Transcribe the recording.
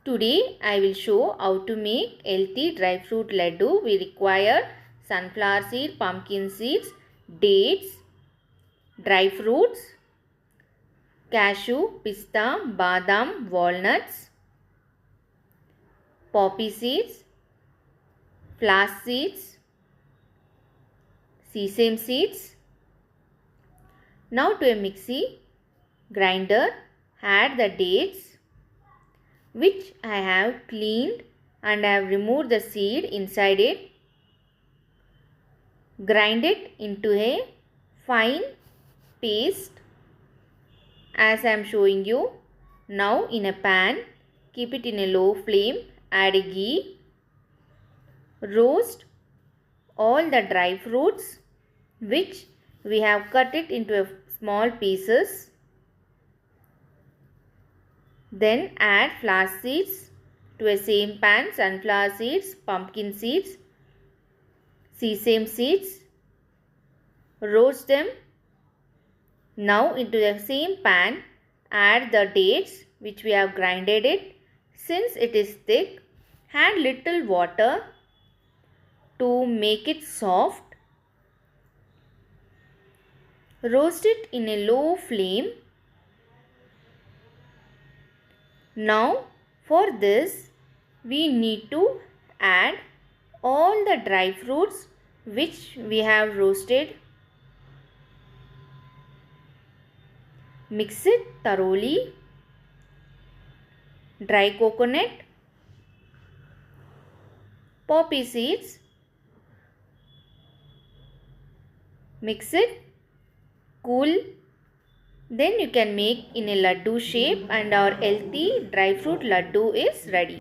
Today I will show how to make healthy dry fruit laddu. We require sunflower seed, pumpkin seeds, dates, dry fruits, cashew, pista, badam, walnuts, poppy seeds, flax seeds, sesame seeds. Now to a mixie grinder, add the dates which I have cleaned and I have removed the seed inside it. Grind it into a fine paste as I am showing you. Now in a pan, keep it in a low flame, add a ghee, roast all the dry fruits which we have cut it into small pieces. Then add flax seeds to a same pan, sunflower seeds, pumpkin seeds, sesame seeds. Roast them. Now into the same pan add the dates which we have grinded it. Since it is thick, add little water to make it soft. Roast it in a low flame. Now for this we need to add all the dry fruits which we have roasted. Mix it thoroughly. Dry coconut, poppy seeds. Mix it, cool. Then you can make in a laddu shape and our healthy dry fruit laddu is ready.